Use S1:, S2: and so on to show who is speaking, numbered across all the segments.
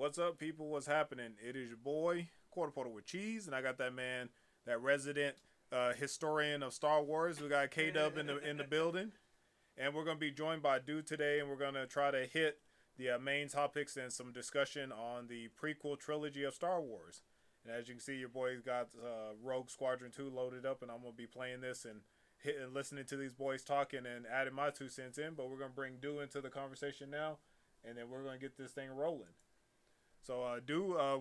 S1: What's up, people? What's happening? It is your boy, Quarter Porter with Cheese, and I got that man, that resident historian of Star Wars. We got K-Dubb in the building, and we're gonna be joined by Dude today, and we're gonna try to hit the main topics and some discussion on the prequel trilogy of Star Wars. And as you can see, your boy's got Rogue Squadron 2 loaded up, and I'm gonna be playing this and listening to these boys talking and adding my 2 cents in. But we're gonna bring Do into the conversation now, and then we're gonna get this thing rolling. So,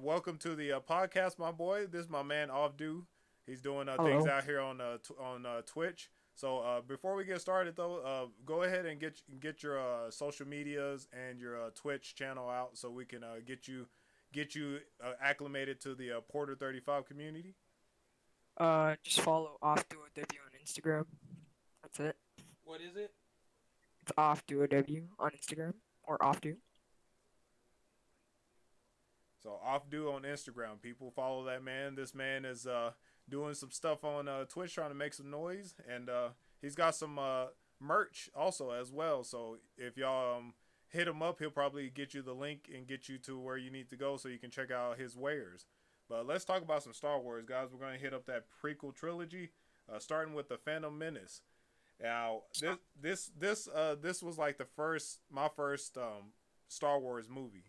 S1: welcome to the podcast, my boy. This is my man, Off Do. He's doing things
S2: Hello.
S1: out here on Twitch. So, before we get started, though, go ahead and get your social medias and your Twitch channel out, so we can get you acclimated to the Porter 35 community.
S2: Just follow off duo W on Instagram. That's it.
S3: What is it?
S2: It's off duo W on Instagram or off do.
S1: So, Off Do on Instagram. People follow that man. This man is doing some stuff on Twitch, trying to make some noise, and he's got some merch also as well. So if y'all hit him up, he'll probably get you the link and get you to where you need to go so you can check out his wares. But let's talk about some Star Wars, guys. We're going to hit up that prequel trilogy, starting with the Phantom Menace. Now, this was like my first Star Wars movie.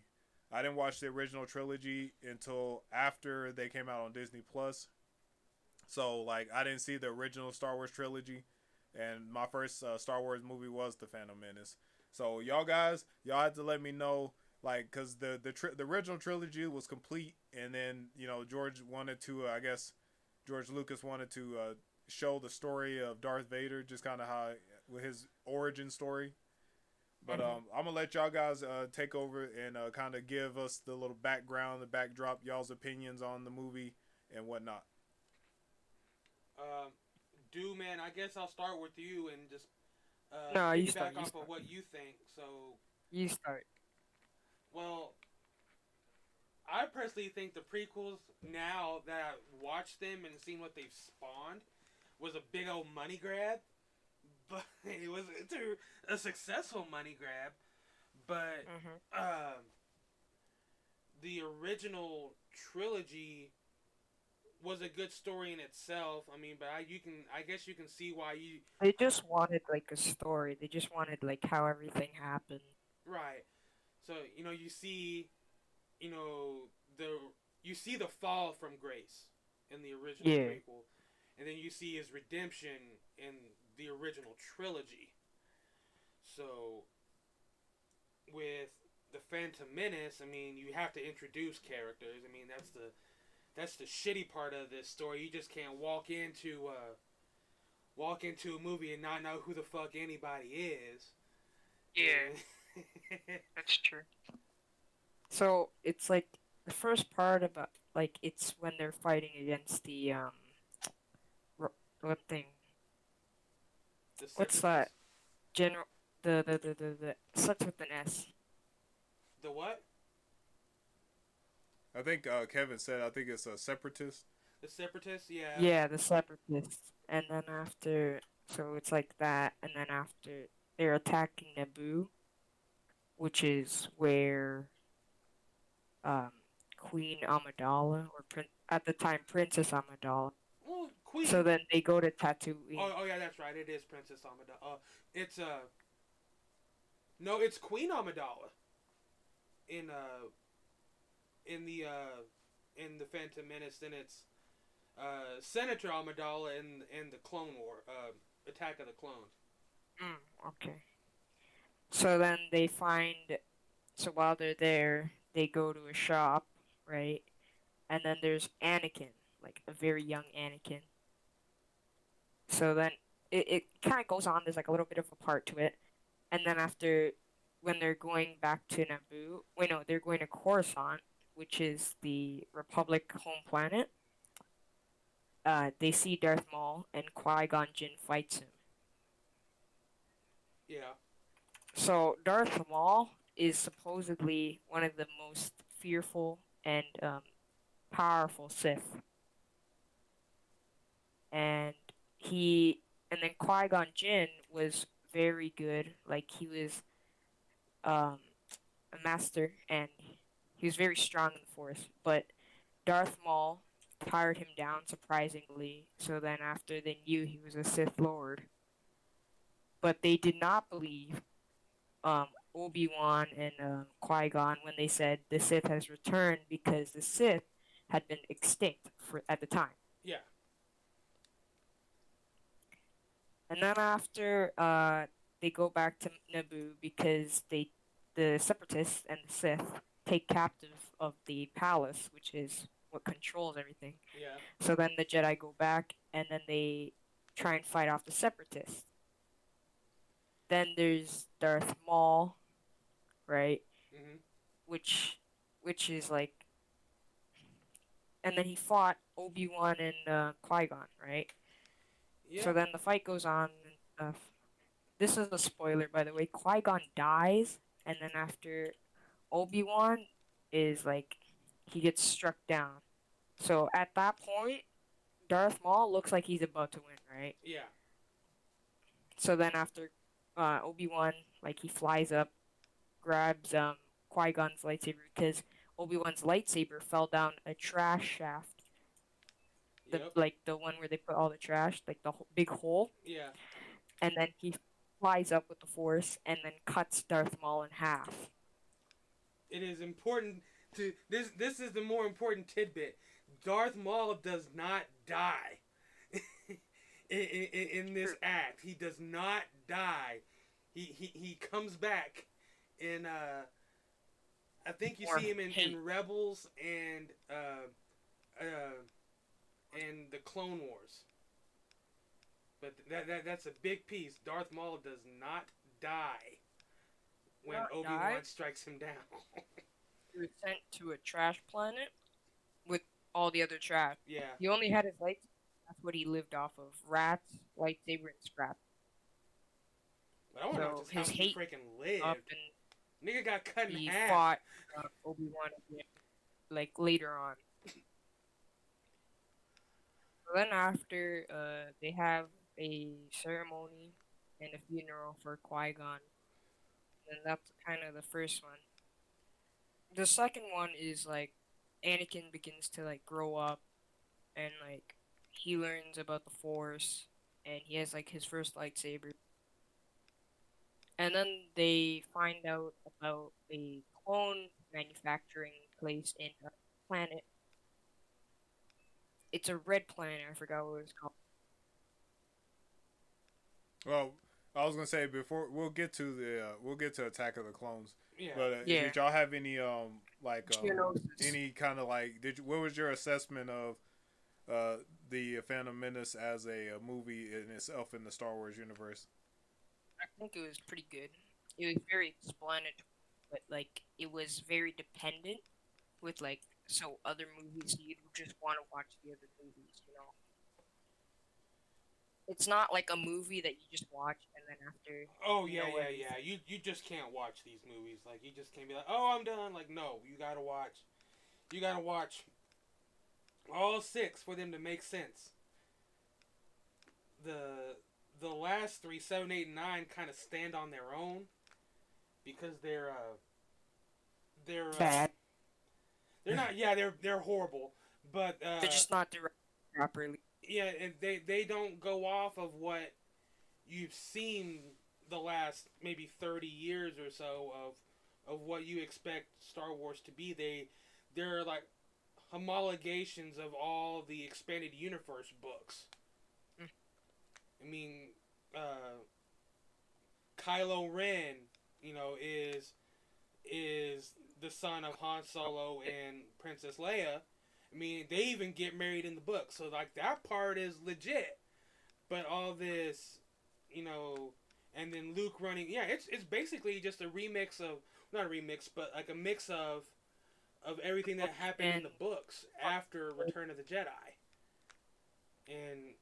S1: I didn't watch the original trilogy until after they came out on Disney Plus. So like I didn't see the original Star Wars trilogy, and my first Star Wars movie was the Phantom Menace. So y'all guys, y'all had to let me know, like, cause the original trilogy was complete, and then George wanted to, I guess George Lucas wanted to show the story of Darth Vader, just kind of how with his origin story. But
S2: Mm-hmm.
S1: I'm gonna let y'all guys take over and kind of give us the little background, the backdrop, y'all's opinions on the movie and whatnot.
S3: Um, man, I guess I'll start with you and just
S2: No, you start.
S3: piggyback
S2: You
S3: off of
S2: start.
S3: what you think. So,
S2: You start.
S3: well, I personally think the prequels, now that I've watched them and seen what they've spawned, was a big old money grab. But it's a successful money grab. But
S2: Mm-hmm.
S3: um, the original trilogy was a good story in itself. I mean, but I guess you can see why you
S2: They just wanted like a story. They just wanted like how everything happened.
S3: right. So you know the you see the fall from grace in the original
S2: Yeah.
S3: prequel, and then you see his redemption in the original trilogy. So with the Phantom Menace, I mean, you have to introduce characters. I mean, that's the shitty part of this story. You just can't walk into a movie and not know who the fuck anybody is.
S2: Yeah,
S3: And
S2: that's true. So it's like the first part about like it's when they're fighting against the what thing?
S3: the
S2: What's that?
S3: Separatists.
S2: General the starts with an S.
S3: The what?
S1: I think Kevin said I think it's a separatist.
S3: The Separatists? Yeah.
S2: Yeah, the separatists. And then after, so it's like that, and then after they're attacking Naboo, which is where um Queen Amidala or at the time Princess Amidala.
S3: Well,
S2: So
S3: Queen.
S2: then they go to Tatooine.
S3: Oh yeah, that's right. It is Princess Amidala. It's no, it's Queen Amidala in in the uh in the Phantom Menace. Then it's Senator Amidala in the Clone War, Attack of the Clones.
S2: Okay. So then they find. So while they're there, they go to a shop, right? And then there's Anakin, like a very young Anakin. So then it kind of goes on. There's like a little bit of a part to it. And then after, when they're going back to Naboo, wait, no, they're going to Coruscant, which is the Republic home planet. They see Darth Maul, and Qui-Gon Jinn fights him.
S3: Yeah.
S2: So Darth Maul is supposedly one of the most fearful and powerful Sith, and and then Qui-Gon Jinn was very good. Like he was um, a master, and He was very strong in the Force, but Darth Maul tired him down surprisingly. So then, after they knew he was a Sith Lord, but they did not believe um, Obi-Wan and Qui-Gon when they said the Sith has returned because the Sith had been extinct for at the time.
S3: Yeah.
S2: And then after they go back to Naboo because the Separatists and the Sith take captive of the palace, which is what controls everything.
S3: Yeah.
S2: So then the Jedi go back and then they try and fight off the Separatists. Then there's Darth Maul, right?
S3: Mhm.
S2: Which is like, and then he fought Obi-Wan and Qui-Gon, right?
S3: Yeah.
S2: So then the fight goes on and stuff. This is a spoiler, by the way. Qui-Gon dies, and then after Obi-Wan is like, he gets struck down. So at that point, Darth Maul looks like he's about to win, right?
S3: Yeah.
S2: So then after Obi-Wan, like he flies up, grabs Qui-Gon's lightsaber because Obi-Wan's lightsaber fell down a trash shaft.
S3: Yep.
S2: The one where they put all the trash, like the big hole.
S3: Yeah.
S2: And then he flies up with the Force and then cuts Darth Maul in half.
S3: It is important to this is the more important tidbit. Darth Maul does not die in this act. He does not die. He comes back in I think you see him in Rebels and the Clone Wars. But that's a big piece. Darth Maul does not die when Obi-Wan strikes him down.
S2: He was sent to a trash planet with all the other trash.
S3: Yeah.
S2: He only had his lightsaber. That's what he lived off of. Rats, lightsaber, and scrap.
S3: But I want to know just how he freaking lived. Nigga got cut in half. He
S2: fought Obi-Wan again, like later on. So then after, they have a ceremony and a funeral for Qui-Gon. And that's kind of the first one. The second one is like Anakin begins to like grow up and like he learns about the Force and he has like his first lightsaber. And then they find out about a clone manufacturing place in a planet. It's a red planet, I forgot what it was called.
S1: Well, I was gonna say before we'll get to Attack of the Clones.
S3: Yeah.
S1: But did y'all have any any kind of like what was your assessment of the Phantom Menace as a movie in itself in the Star Wars universe?
S2: I think it was pretty good. It was very explanatory, but like it was very dependent with like so other movies you'd just want to watch the other movies, you know. It's not like a movie that you just watch and then after.
S3: Oh yeah. You just can't watch these movies. Like you just can't be like, oh, I'm done. Like no, you gotta watch. You gotta watch all 6 for them to make sense. The last 3, 7, 8, and 9 kind of stand on their own because they're
S2: bad.
S3: They're not. Yeah, they're horrible. But
S2: they're just not directed properly.
S3: Yeah, and they don't go off of what you've seen the last maybe 30 years or so of what you expect Star Wars to be. They're like homologations of all the expanded universe books. I mean, Kylo Ren, is the son of Han Solo and Princess Leia. I mean, they even get married in the book, so like that part is legit. But all this, and then Luke running, it's basically just a remix of, not a remix, but like a mix of everything that happened in the books after Return of the Jedi. And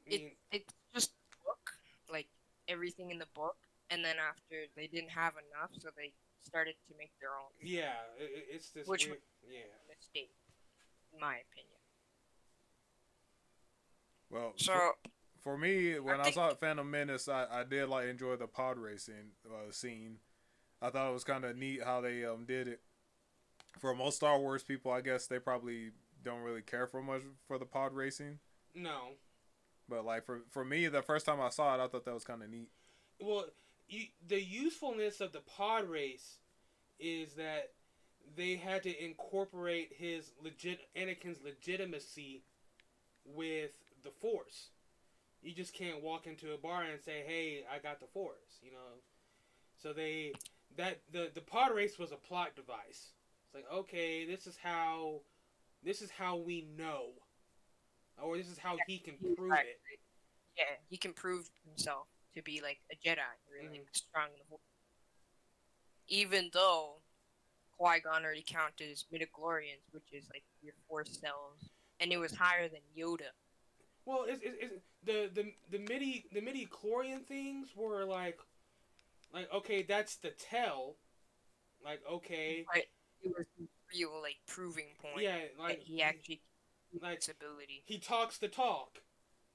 S2: it's just a book, like everything in the book, and then after they didn't have enough, so they started to make their own.
S3: Yeah, it's this
S2: which
S3: weird,
S2: was a mistake, in my opinion.
S1: Well,
S2: so
S1: for me, when I saw Phantom Menace, I did like enjoy the pod racing scene. I thought it was kind of neat how they did it. For most Star Wars people, I guess they probably don't really care for much for the pod racing.
S3: No.
S1: But like for me, the first time I saw it, I thought that was kind of neat.
S3: Well, the usefulness of the pod race is that they had to incorporate Anakin's legitimacy with the Force. You just can't walk into a bar and say, "Hey, I got the Force," you know. So the pod race was a plot device. It's like, okay, this is how we know, or this is how he can prove it.
S2: Yeah, he can prove himself to be like a Jedi, really strong in the Force. Even though Qui-Gon already counted as midichlorians, which is like your Force cells, and it was higher than Yoda.
S3: Well, the midi chlorian things were like okay, that's the tell. Like, okay,
S2: but it was the real like proving point.
S3: Yeah, like
S2: that he actually
S3: like
S2: his ability.
S3: He talks the talk.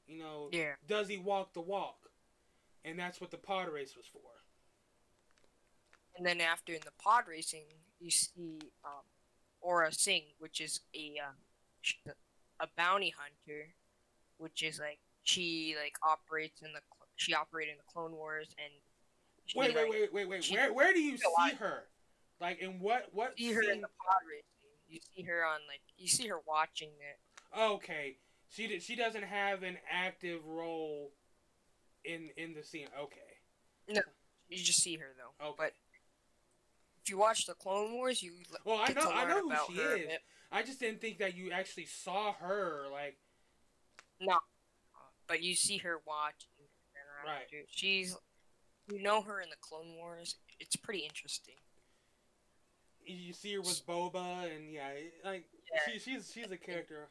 S3: You know,
S2: yeah.
S3: Does he walk the walk? And that's what the pod race was for.
S2: And then after in the pod racing, you see Aura Singh, which is a bounty hunter, which is like she operates in she operated in the Clone Wars and she,
S3: wait. Where do you see her? Like in what
S2: you see her in the pod racing. You see her on you see her watching it.
S3: Okay. She doesn't have an active role in the scene. Okay.
S2: No, you just see her though.
S3: Okay.
S2: But if you watch the Clone Wars, you
S3: I know who
S2: about
S3: she
S2: her
S3: is. I just didn't think that you actually saw her like.
S2: No, but you see her watching.
S3: Right.
S2: You know her in the Clone Wars. It's pretty interesting.
S3: You see her with Boba, and she's a character.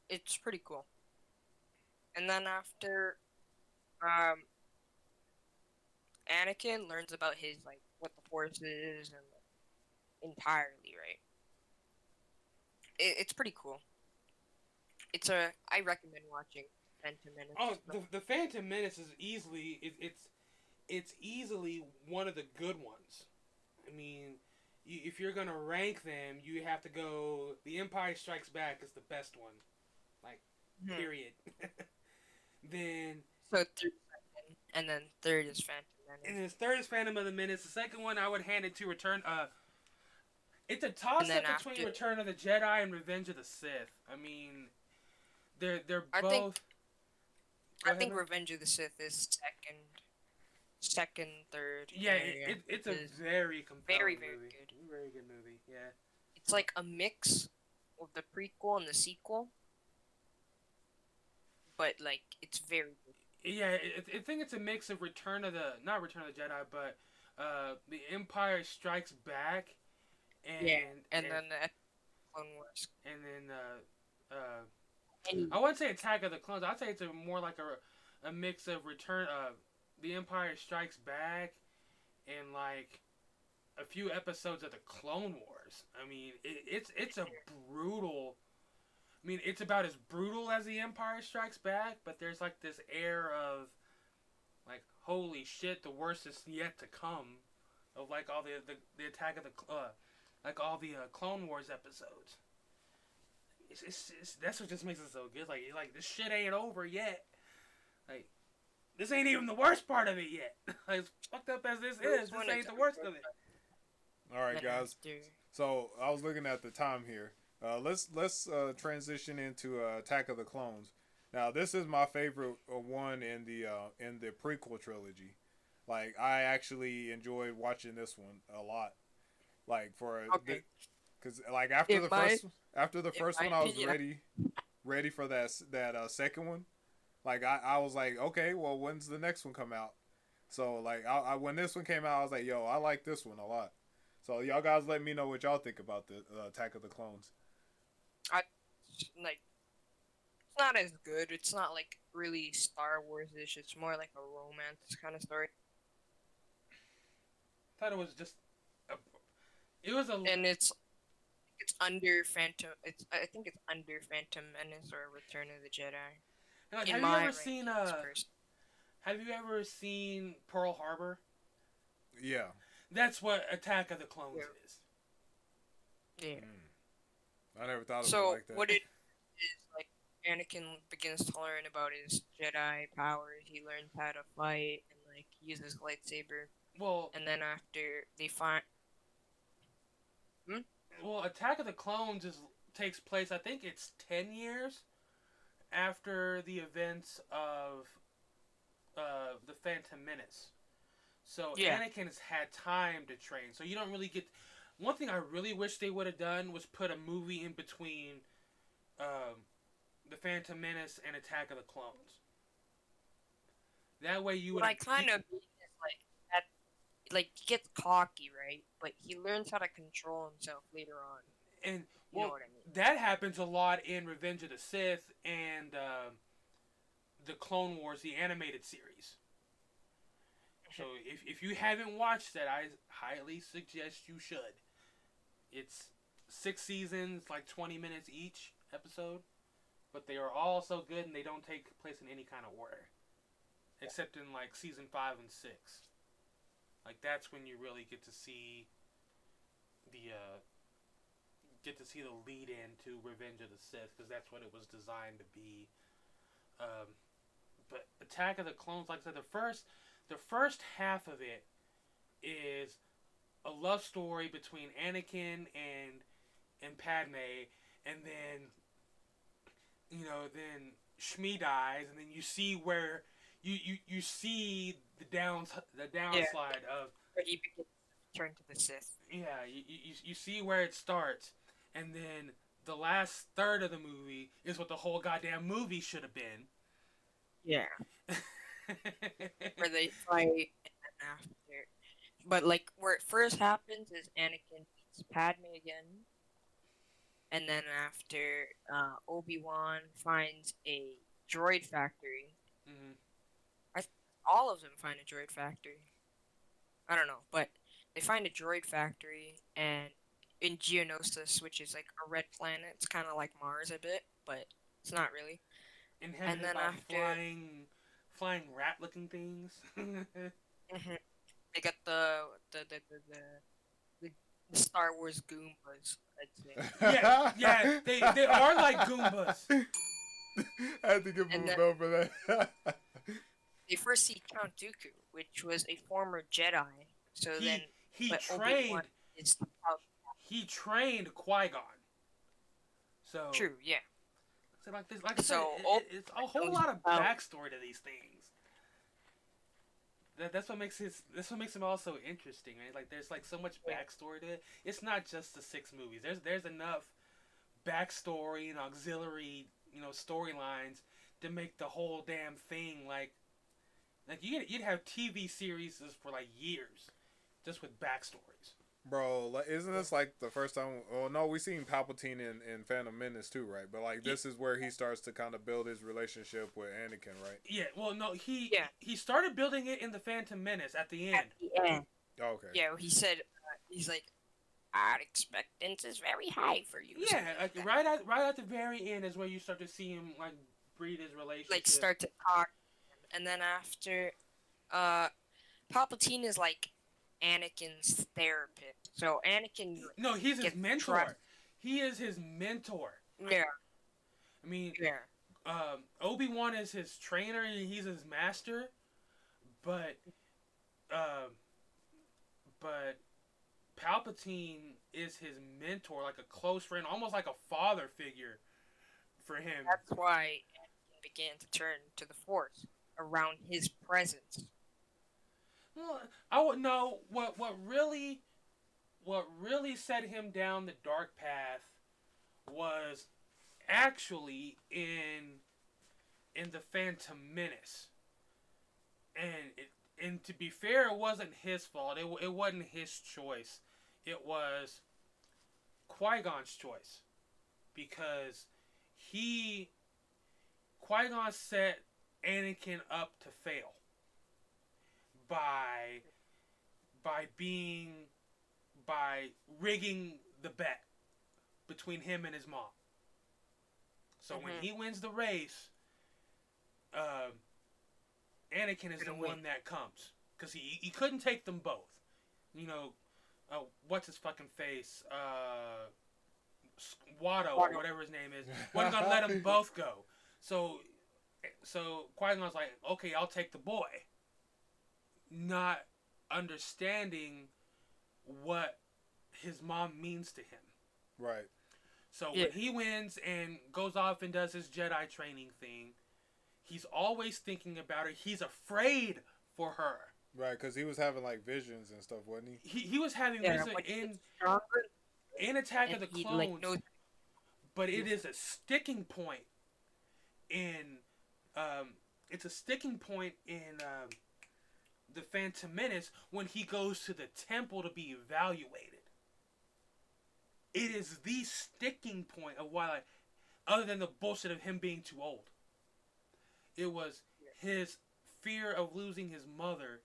S2: It's pretty cool. And then after, Anakin learns about his what the Force is and entirely right. It's pretty cool. I recommend watching Phantom Menace.
S3: Oh, the Phantom Menace is easily it's easily one of the good ones. I mean, if you're gonna rank them, you have to go. The Empire Strikes Back is the best one, period. Then
S2: so and then third is Phantom Menace.
S3: And then third is Phantom of the Menace. The second one I would hand it to Return. It's a toss up between Return of the Jedi and Revenge of the Sith. I mean, they're both.
S2: I think Revenge of the Sith is second, third.
S3: Yeah, it's a very compelling
S2: very
S3: movie.
S2: good.
S3: Very good movie. Yeah.
S2: It's like a mix of the prequel and the sequel, but it's very good.
S3: Yeah, I think it's a mix of not Return of the Jedi, but the Empire Strikes Back, and
S2: then the Clone Wars,
S3: and then I wouldn't say Attack of the Clones. I'd say it's more like a mix of the Empire Strikes Back, and a few episodes of the Clone Wars. I mean, it's a brutal. I mean, it's about as brutal as the Empire Strikes Back, but there's this air of holy shit, the worst is yet to come, of all the Attack of the all the Clone Wars episodes. That's what just makes it so good. This shit ain't over yet. This ain't even the worst part of it yet. As fucked up as this is, this ain't the worst of it.
S1: All right, guys. So I was looking at the time here. Let's transition into Attack of the Clones. Now, this is my favorite one in the prequel trilogy. I actually enjoyed watching this one a lot. Because after the first one, I was ready for that second one. I was like, okay, well, when's the next one come out? So when this one came out, I was like, yo, I like this one a lot. So y'all guys, let me know what y'all think about the Attack of the Clones.
S2: It's not as good. It's not really Star Wars-ish. It's more like a romance kind of story.
S3: I thought it was just
S2: and it's under Phantom. I think it's under Phantom Menace or Return of the Jedi.
S3: Have you ever seen Have you ever seen Pearl Harbor?
S1: Yeah.
S3: That's what Attack of the Clones is.
S2: Yeah.
S1: I never thought of it
S2: So
S1: like that.
S2: what it is like, Anakin begins to learn about his Jedi powers. He learns how to fight and like use his lightsaber.
S3: Well,
S2: And then after they find,
S3: well, Attack of the Clones takes place. I think it's 10 years after the events of the Phantom Menace. So
S2: yeah,
S3: Anakin has had time to train. So you don't really get. One thing I really wish they would have done was put a movie in between the Phantom Menace and Attack of the Clones. That way you would.
S2: what I kind of mean is like that, like he gets cocky, right? But he learns how to control himself later on.
S3: And
S2: You know
S3: well,
S2: what I mean?
S3: that happens a lot in Revenge of the Sith and the Clone Wars, the animated series. So if you haven't watched that, I highly suggest you should. It's 6 seasons, like 20 minutes each episode, but they are all so good and they don't take place in any kind of order, except in like season 5 and 6. Like that's when you really get to see the lead in to Revenge of the Sith, because that's what it was designed to be. But Attack of the Clones, like I said, the first half of it is a love story between Anakin and Padme, and then then Shmi dies, and then you see where you see the downslide of
S2: Where he begins to turn to the Sith.
S3: yeah, you see where it starts, and then the last third of the movie is what the whole goddamn movie should have been.
S2: Yeah. Where they fight and then after. But like where it first happens is Anakin meets Padme again. And then after Obi-Wan finds a droid factory.
S3: Mm-hmm.
S2: All of them find a droid factory. I don't know, but they find a droid factory and in Geonosis, which is like a red planet. It's kind of like Mars a bit, but it's not really.
S3: Inhabited
S2: then
S3: by
S2: after-
S3: flying rat-looking things.
S2: They got the Star Wars Goombas, I'd say.
S3: yeah, they are like Goombas.
S1: I had to give him
S2: And
S1: a
S2: then-
S1: bell for that.
S2: They first see Count Dooku, which was a former Jedi. So then
S3: he
S2: but
S3: trained
S2: Obi-Wan is
S3: he trained Qui-Gon. So
S2: true, yeah.
S3: So like this, like I
S2: So,
S3: said, it's a whole lot of
S2: Obi-Wan-
S3: backstory to these things. That's what makes him also interesting, right? Like there's like so much backstory to it. It's not just the 6 movies. There's enough backstory and auxiliary, storylines to make the whole damn thing like you'd have TV series for like years just with backstories.
S1: Bro, like, isn't this like the first time? Oh no, we seen Palpatine in Phantom Menace too, right? But like this is where he starts to kind of build his relationship with Anakin, right?
S3: Yeah, well, no, he
S2: Yeah.
S3: he started building it in the Phantom Menace at the end.
S2: At the end.
S1: Oh, okay.
S2: Yeah, he said, he's like, our expectance is very high for you.
S3: Yeah, like right at the very end is where you start to see him like breed his relationship.
S2: Like start to talk, and then after, Palpatine is like Anakin's therapist. So Anakin.
S3: No, he's his
S2: gets
S3: mentor.
S2: trust.
S3: He is his mentor.
S2: Yeah.
S3: I mean,
S2: Yeah.
S3: Obi-Wan is his trainer and he's his master, but Palpatine is his mentor, like a close friend, almost like a father figure for him.
S2: That's why Anakin began to turn to the Force around his presence.
S3: Well, I would know what really set him down the dark path was actually in the Phantom Menace, and to be fair, it wasn't his fault. It wasn't his choice. It was Qui-Gon's choice, because Qui-Gon set Anakin up to fail by rigging the bet between him and his mom. So when he wins the race, Anakin is the one that comes because he couldn't take them both. You know, what's his fucking face? Watto or whatever his name is. Wasn't gonna let them both go. So Qui-Gon's like, okay, I'll take the boy. Not understanding what his mom means to him.
S1: Right.
S3: So when he wins and goes off and does his Jedi training thing, he's always thinking about her. He's afraid for her.
S1: Right, because he was having like visions and stuff, wasn't he?
S3: He was having visions in Attack of the Clones, but it is a sticking point in it's a sticking point in the Phantom Menace when he goes to the temple to be evaluated. It is the sticking point of why, like, other than the bullshit of him being too old, it was his fear of losing his mother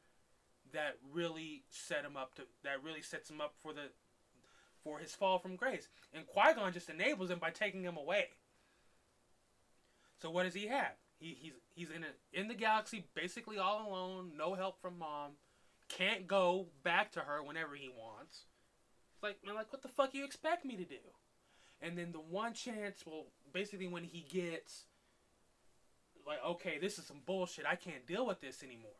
S3: that really sets him up for his fall from grace. And Qui-Gon just enables him by taking him away. So what does he have? He's in the galaxy basically all alone, no help from mom, can't go back to her whenever he wants. It's like, man, like, what the fuck you expect me to do? And then the one chance, well, basically when he gets like, okay, this is some bullshit, I can't deal with this anymore,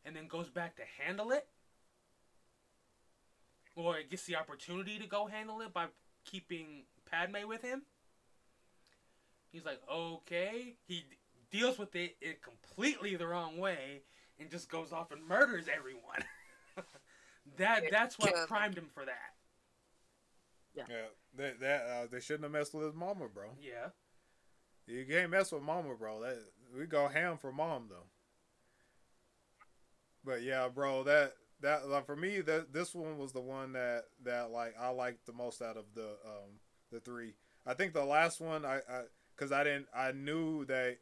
S3: and then goes back to handle it, or gets the opportunity to go handle it by keeping Padme with him. He's like, okay. He deals with it in completely the wrong way and just goes off and murders everyone. That's what primed him for that.
S1: Yeah. They shouldn't have messed with his mama, bro.
S3: Yeah.
S1: You can't mess with mama, bro. We go ham for mom though. But yeah, bro, that like, for me, this one was the one that like I liked the most out of the three. I think the last one because I knew that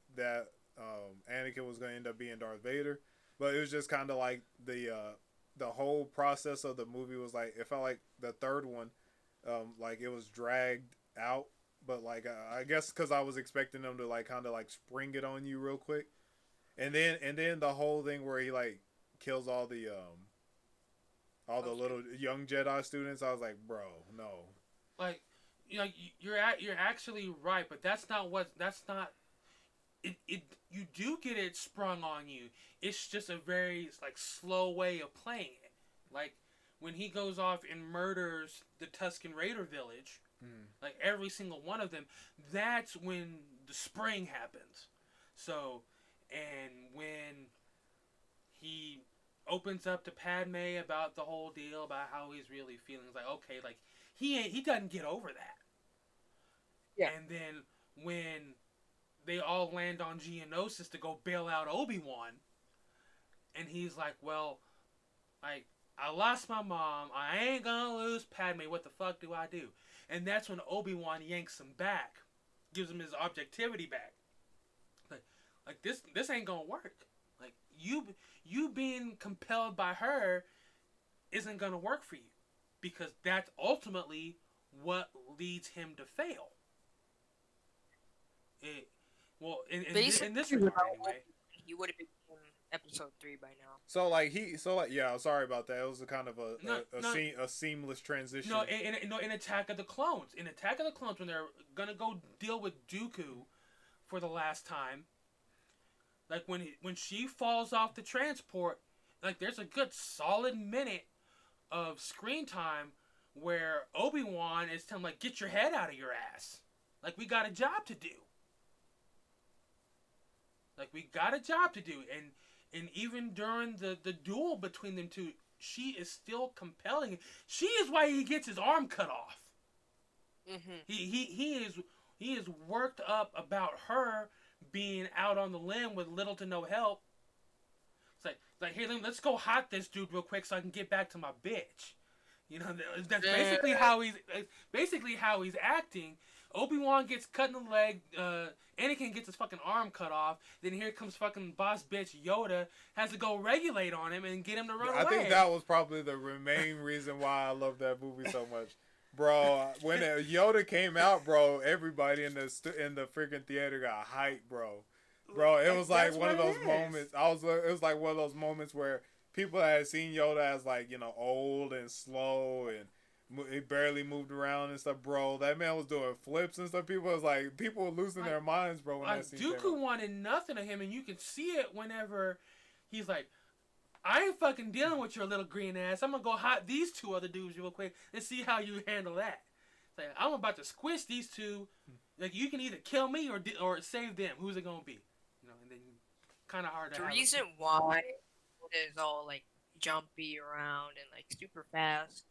S1: Anakin was going to end up being Darth Vader, but it was just kind of like the whole process of the movie was like, it felt like the third one, like it was dragged out, but like I guess because I was expecting them to like kind of like spring it on you real quick, and then the whole thing where he like kills all the little young Jedi students, I was like, bro, no.
S3: Like, you know, you're actually right, but that's not it. You do get it sprung on you. It's just a very like slow way of playing it. Like when he goes off and murders the Tusken Raider village, like every single one of them, that's when the spring happens. So, and when he opens up to Padme about the whole deal, about how he's really feeling, it's like, okay, like he doesn't get over that. Yeah. And then when they all land on Geonosis to go bail out Obi-Wan, and he's like, well, like, I lost my mom, I ain't gonna lose Padme, what the fuck do I do? And that's when Obi-Wan yanks him back, gives him his objectivity back. Like this ain't gonna work. Like, you being compelled by her isn't gonna work for you, because that's ultimately what leads him to fail. In this regard, anyway,
S2: he would have been in episode 3 by now.
S1: So yeah, sorry about that. It was a kind of a seamless transition.
S3: No, in Attack of the Clones, when they're gonna go deal with Dooku for the last time, like when she falls off the transport, like there's a good solid minute of screen time where Obi-Wan is telling, like, get your head out of your ass. Like, we got a job to do. And even during the duel between them two, she is still compelling. She is why he gets his arm cut off. Mm-hmm. He is worked up about her being out on the limb with little to no help. It's like, hey, let's go hot this dude real quick so I can get back to my bitch. You know, that's basically how he's acting. Obi-Wan gets cut in the leg. Anakin gets his fucking arm cut off. Then here comes fucking boss bitch Yoda, has to go regulate on him and get him to run away.
S1: I think that was probably the main reason why I love that movie so much. Bro, when Yoda came out, bro, everybody in the freaking theater got hyped, bro. Bro, it was like
S3: that's
S1: one of
S3: what it
S1: those
S3: is.
S1: moments. It was like one of those moments where people had seen Yoda as like old and slow and he barely moved around and stuff. Bro, that man was doing flips and stuff. People were losing their minds, bro, when that scene came
S3: Dooku
S1: out.
S3: wanted nothing of him, and you can see it whenever he's like, I ain't fucking dealing with your little green ass. I'm gonna go hot these two other dudes real quick and see how you handle that. It's like, I'm about to squish these two. Like, you can either kill me or save them. Who's it gonna be? And then kind of hard to
S2: The
S3: have.
S2: reason why it is all like jumpy around and like super fast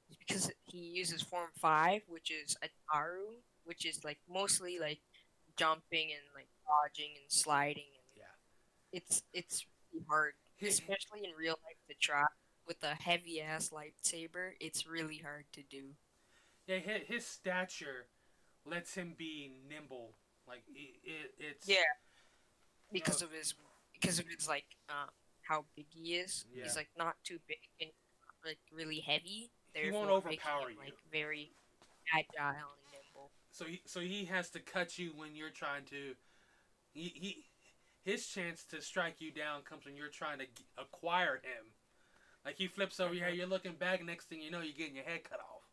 S2: is because he uses Form 5, which is a Taru, which is like mostly like jumping and like dodging and sliding, and
S3: Yeah.
S2: it's really hard, especially in real life to try with a heavy ass lightsaber. It's really hard to do.
S3: Yeah, his stature lets him be nimble. Like it's
S2: Yeah, because of his like how big he is.
S3: Yeah.
S2: He's like not too big and like really heavy.
S3: He won't
S2: Therefore, making
S3: overpower
S2: him
S3: you.
S2: like very agile and nimble.
S3: So he has to cut you when you're trying to. His chance to strike you down comes when you're trying to acquire him. Like he flips over here, you're looking back. Next thing you know, you're getting your head cut off,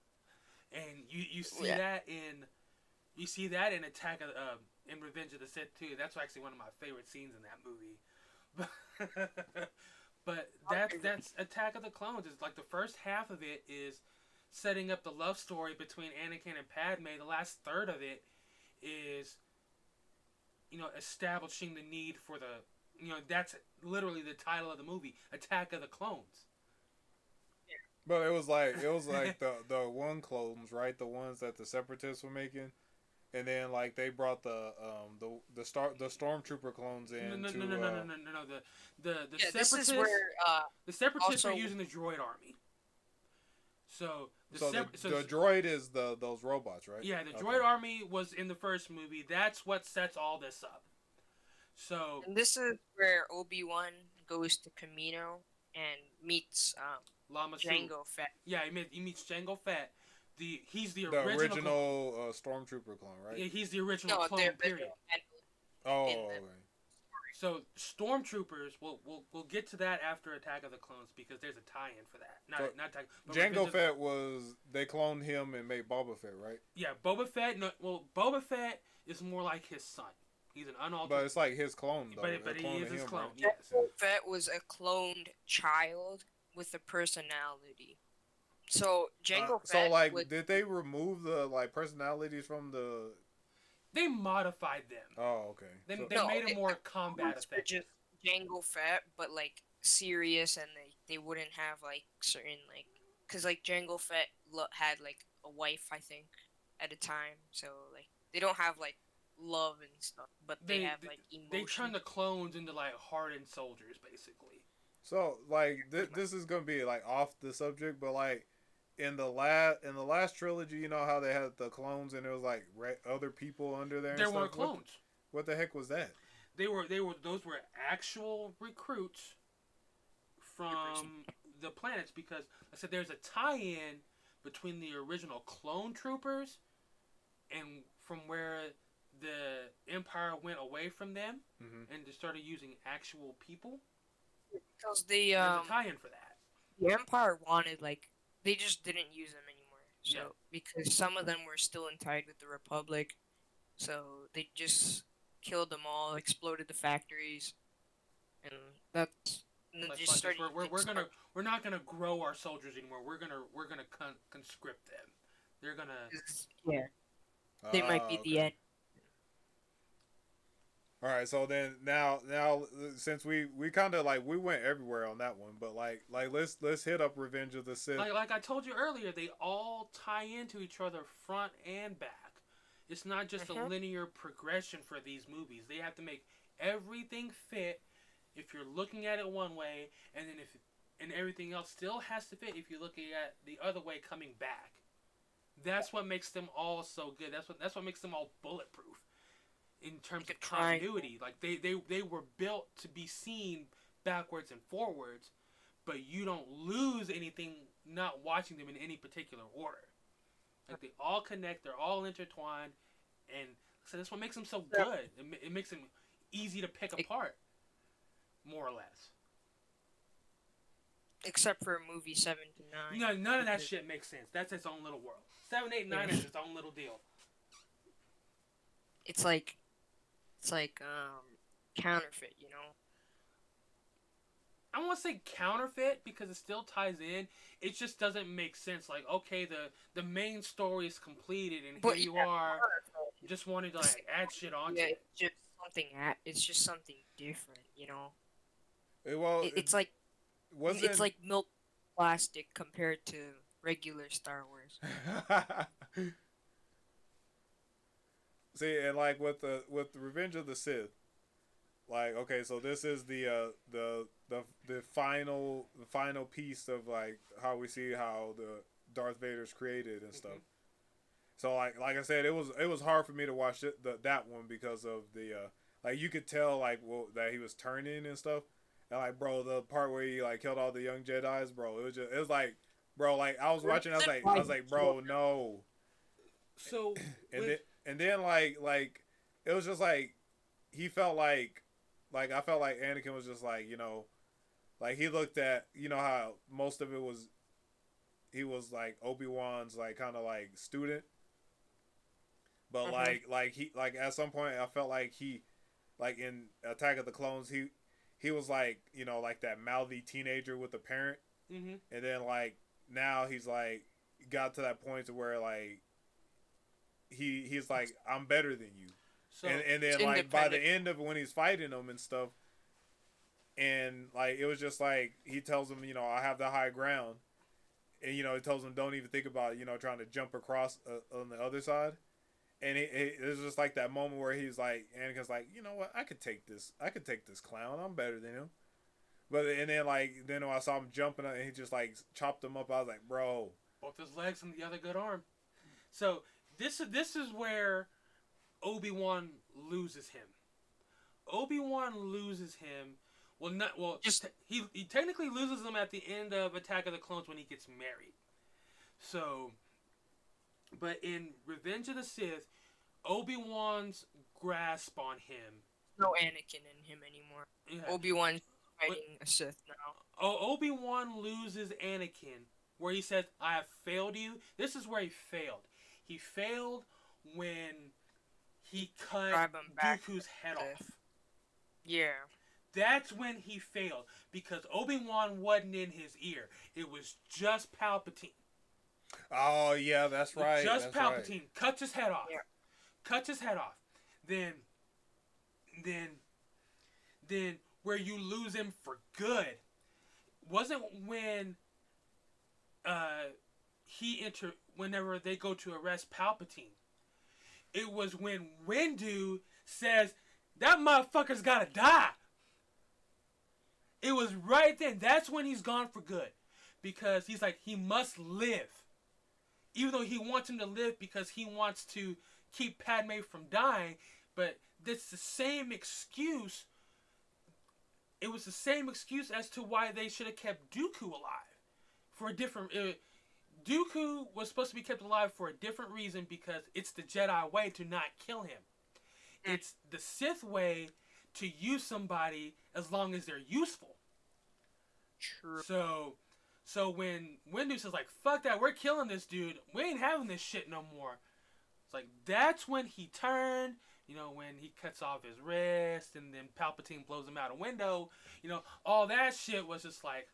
S3: and you see that in Attack of in Revenge of the Sith too. That's actually one of my favorite scenes in that movie. But that's Attack of the Clones. Is like the first half of it is setting up the love story between Anakin and Padme. The last third of it is establishing the need for that's literally the title of the movie, Attack of the Clones.
S1: But it was like the one clones, right? The ones that the Separatists were making. And then, like, they brought the stormtrooper clones in.
S3: No. The
S2: this is
S3: Separatists.
S2: where
S3: The Separatists
S2: also
S3: are using the droid army. So the
S1: droid is those robots, right?
S3: Yeah, the droid army was in the first movie. That's what sets all this up. So
S2: and this is where Obi-Wan goes to Kamino and meets
S3: Lama
S2: Jango Fett.
S3: Yeah, he meets Jango Fett. He's the
S1: original stormtrooper clone, right?
S3: Yeah, he's the original clone. Period.
S1: Oh, okay.
S3: So stormtroopers, we'll get to that after Attack of the Clones because there's a tie-in for that. Not Attack.
S1: Jango Fett they cloned him and made Boba Fett, right?
S3: Yeah, Boba Fett. No, well, Boba Fett is more like his son. He's an unaltered.
S1: But it's like his clone, though.
S3: But he is his clone.
S1: Right?
S3: Yes.
S2: Jango Fett was a cloned child with a personality. So Jango Fett.
S1: So like, did they remove the personalities from the?
S3: They modified them.
S1: Oh, okay.
S3: They made him more combat effective.
S2: Just Jango Fett, but like serious, and they wouldn't have like certain like, cause like Jango Fett had like a wife, I think, at a time. So like they don't have like love and stuff, but they have like emotion.
S3: They turn the clones into like hardened soldiers, basically.
S1: So like this is gonna be like off the subject, but like. In the last trilogy, you know how they had the clones and there was like other people under there.
S3: There weren't clones.
S1: What the heck was that?
S3: Those were actual recruits from the planets because I said there's a tie-in between the original clone troopers and from where the Empire went away from them and just started using actual people.
S2: Because
S3: there's a tie-in for that.
S2: The Empire wanted like. They just didn't use them anymore. So because some of them were still tied with the Republic, so they just killed them all, exploded the factories, and that's. And
S3: like,
S2: just started
S3: we're not gonna grow our soldiers anymore. We're gonna conscript them. They're gonna
S2: They might be the end.
S1: All right, so then now since we kind of like we went everywhere on that one, but like let's hit up Revenge of the Sith.
S3: Like I told you earlier, they all tie into each other front and back. It's not just a linear progression for these movies. They have to make everything fit if you're looking at it one way, and then and everything else still has to fit if you're looking at the other way coming back. That's what makes them all so good. That's what makes them all bulletproof. In terms of continuity, like they were built to be seen backwards and forwards, but you don't lose anything not watching them in any particular order. Like they all connect, they're all intertwined, and so that's what makes them so good. It makes them easy to pick apart, more or less.
S2: Except for movie 7 to 9.
S3: No, none of that
S2: because-
S3: shit makes sense. That's its own little world. 7, 8, 9 is its own little deal.
S2: It's like counterfeit, you know.
S3: I don't want to say counterfeit because it still ties in. It just doesn't make sense. Like, okay, the main story is completed, and
S2: But
S3: here you
S2: yeah,
S3: are,
S2: counterfeit.
S3: just wanting to like add shit onto
S2: Yeah,
S3: it.
S2: it's just something different, you know.
S1: Well,
S2: It's like
S1: wasn't
S2: it's like milk plastic compared to regular Star Wars.
S1: See, and like with the Revenge of the Sith, like okay, so this is the final piece of like how we see how the Darth Vader's created and stuff. So like I said, it was hard for me to watch that one because of the like you could tell like that he was turning and stuff. And like bro, the part where he like killed all the young Jedi's, bro, it was like bro, like I was watching, I was like bro, no.
S3: So
S1: and then like it was just like he felt like I felt like Anakin was just like, you know, like he looked at, you know how most of it was he was like Obi-Wan's like kind of like student. But like he like at some point I felt like he like in Attack of the Clones he was like, you know, like that mouthy teenager with a parent.
S3: Mm-hmm.
S1: And then like now he's like got to that point to where like he's like I'm better than you. So and then like by the end of when he's fighting them and stuff, and like it was just like he tells him, you know, I have the high ground, and you know he tells him don't even think about, you know, trying to jump across on the other side. And it was just like that moment where he's like, Anakin's like, you know what, I could take this clown, I'm better than him. But and then when I saw him jumping and he just like chopped him up, I was like, bro,
S3: both his legs and the other good arm. So this is where Obi-Wan loses him. Obi-Wan loses him. He technically loses him at the end of Attack of the Clones when he gets married. So, but in Revenge of the Sith, Obi-Wan's grasp on him.
S2: No Anakin in him anymore. Yeah. Obi-Wan's fighting a Sith now.
S3: Obi-Wan loses Anakin, where he says, I have failed you. This is where he failed. He failed when he cut Dooku's head off.
S2: Yeah.
S3: That's when he failed, because Obi-Wan wasn't in his ear. It was just Palpatine.
S1: Oh, yeah, that's right.
S3: Just Palpatine. Right. Cuts his head off. Yeah. Cuts his head off. Then where you lose him for good wasn't when whenever they go to arrest Palpatine. It was when Windu says, that motherfucker's gotta die. It was right then. That's when he's gone for good. Because he's like, he must live. Even though he wants him to live because he wants to keep Padme from dying. But that's the same excuse. It was the same excuse as to why they should have kept Dooku alive. For a different... Dooku was supposed to be kept alive for a different reason because it's the Jedi way to not kill him. It's the Sith way to use somebody as long as they're useful.
S2: True.
S3: So when Windu says like, fuck that, we're killing this dude, we ain't having this shit no more. It's like, that's when he turned, you know, when he cuts off his wrist and then Palpatine blows him out a window, you know, all that shit was just like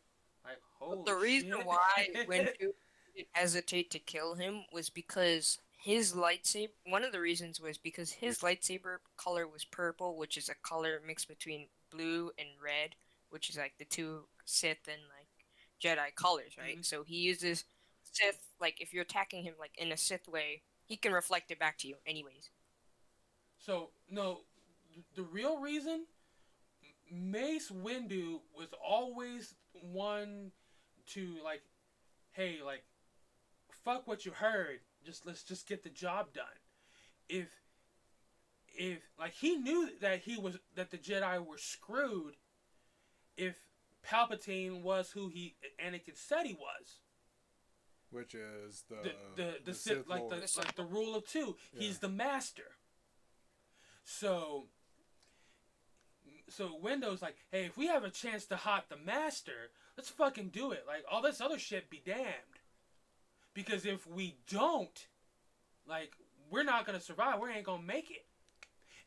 S3: holy shit.
S2: The reason why Windu didn't hesitate to kill him was because his lightsaber, one of the reasons was because his lightsaber color was purple, which is a color mixed between blue and red, which is like the two Sith and like Jedi colors, right? Mm-hmm. So he uses Sith, like if you're attacking him like in a Sith way, he can reflect it back to you anyways.
S3: So, no, the real reason, Mace Windu was always one to like, hey, like, fuck what you heard, let's just get the job done. If like he knew that the Jedi were screwed if Palpatine was who Anakin said he was,
S1: which is
S3: the Sith, like the rule of two. Yeah. He's the master. So so Window's like, hey, if we have a chance to hot the master, let's fucking do it. Like, all this other shit be damned. Because if we don't, like, we're not gonna survive. We ain't gonna make it.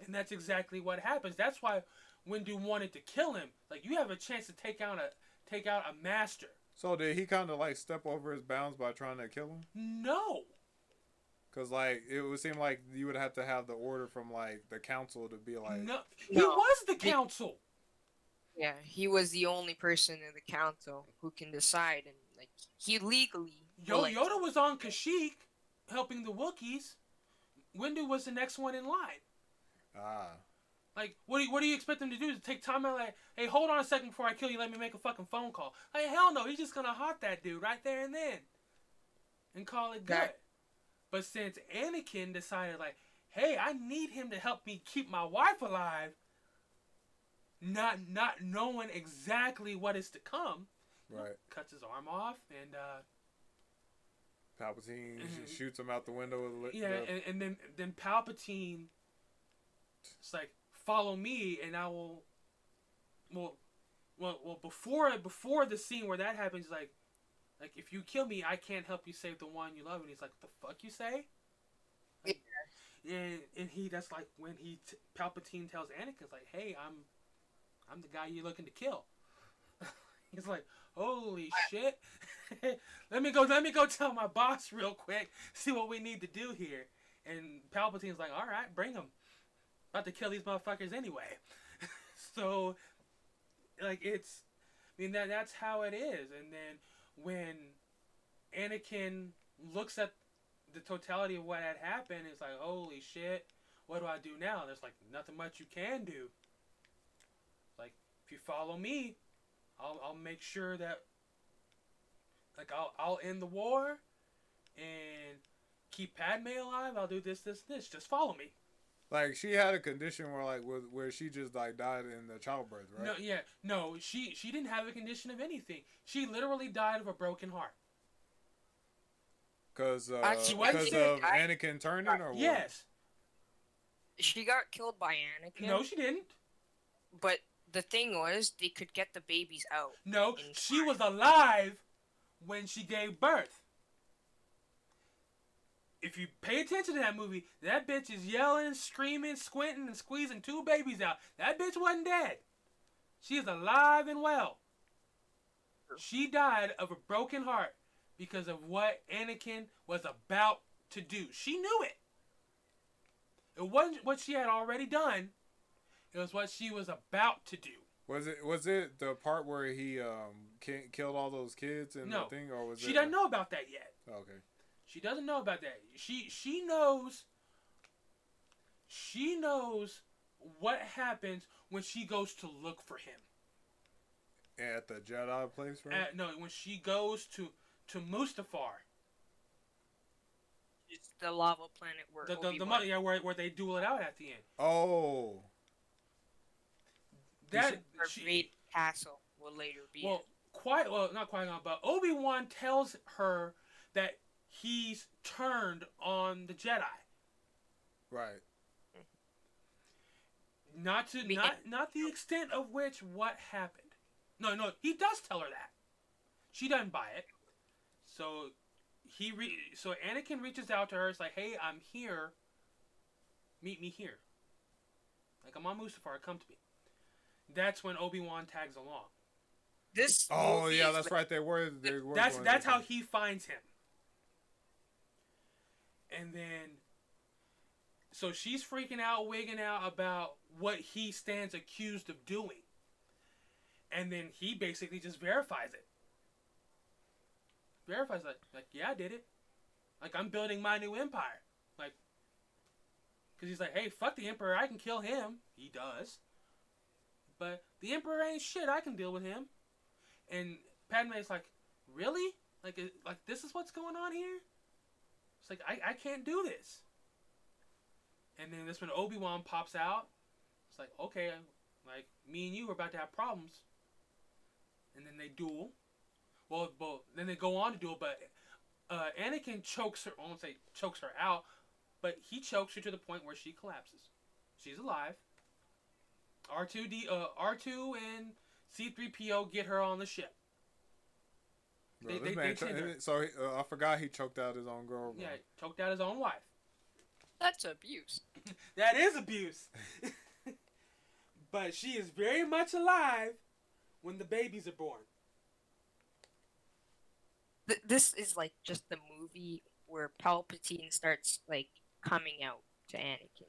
S3: And that's exactly what happens. That's why Windu wanted to kill him. Like, you have a chance to take out a master.
S1: So did he kind of like step over his bounds by trying to kill him?
S3: No.
S1: Cause like it would seem like you would have to have the order from like the council to be like.
S3: No. He was the council.
S2: Yeah, he was the only person in the council who can decide, and like he legally.
S3: Yoda was on Kashyyyk, helping the Wookiees. Windu was the next one in line.
S1: Ah.
S3: Like, what do you expect him to do? To take time out, like, hey, hold on a second before I kill you, let me make a fucking phone call. Like, hell no, he's just gonna hot that dude right there and then. And call it good. But since Anakin decided, like, hey, I need him to help me keep my wife alive, not knowing exactly what is to come,
S1: right,
S3: cuts his arm off, and,
S1: Palpatine shoots him out the window.
S3: And then Palpatine, it's like, follow me, and I will. Well. Before the scene where that happens, like if you kill me, I can't help you save the one you love. And he's like, "What the fuck you say?" Like, and that's like when Palpatine tells Anakin, like, "Hey, I'm the guy you're looking to kill." He's like, "Holy shit! let me go tell my boss real quick. See what we need to do here." And Palpatine's like, "All right, bring him. About to kill these motherfuckers anyway." So, like, that's how it is. And then when Anakin looks at the totality of what had happened, it's like, holy shit, what do I do now? There's like nothing much you can do. Like, if you follow me, I'll make sure that, like, I'll end the war and keep Padme alive. I'll do this. Just follow me.
S1: Like, she had a condition where she just like died in the childbirth, right?
S3: No, she didn't have a condition of anything. She literally died of a broken heart.
S1: Because of Anakin turning, or what?
S3: Yes.
S2: She got killed by Anakin.
S3: No, she didn't.
S2: But the thing was, they could get the babies out.
S3: No, she was alive when she gave birth. If you pay attention to that movie, that bitch is yelling, screaming, squinting, and squeezing 2 babies out. That bitch wasn't dead. She is alive and well. She died of a broken heart because of what Anakin was about to do. She knew it. It wasn't what she had already done. It was what she was about to do.
S1: Was it the part where he killed all those kids and the thing, or was
S3: she doesn't know about that yet?
S1: Okay.
S3: She doesn't know about that. She knows what happens when she goes to look for him.
S1: At the Jedi place, right?
S3: No, when she goes to Mustafar.
S2: It's the lava planet where
S3: where they duel it out at the end.
S1: Oh.
S2: That great castle will later be.
S3: Not quite long, but Obi-Wan tells her that he's turned on the Jedi.
S1: Right.
S3: Not the extent of which what happened. No, he does tell her that. She doesn't buy it. So so Anakin reaches out to her. It's like, hey, I'm here. Meet me here. Like, I'm on Mustafar. Come to me. That's when Obi-Wan tags along.
S2: This.
S1: Oh yeah, that's right. They were.
S3: That's how he finds him. And then, so she's freaking out, wigging out about what he stands accused of doing. And then he basically just verifies it. Verifies it. Like, yeah, I did it. Like, I'm building my new empire. Like, because he's like, hey, fuck the Emperor. I can kill him. He does. But the Emperor ain't shit. I can deal with him. And Padme's like, really? Like this is what's going on here? It's like, I can't do this. And then that's when Obi-Wan pops out. It's like, okay, like, me and you are about to have problems. And then they duel. Well, then they go on to duel, but Anakin chokes her, I won't say chokes her out, but he chokes her to the point where she collapses. She's alive. R2 and C-3PO get her on the ship.
S1: Bro,
S3: They tend her.
S1: so I forgot he choked out his own girl. Bro.
S3: Yeah, choked out his own wife.
S2: That's abuse.
S3: That is abuse. But she is very much alive when the babies are born.
S2: This is like just the movie where Palpatine starts like coming out to Anakin,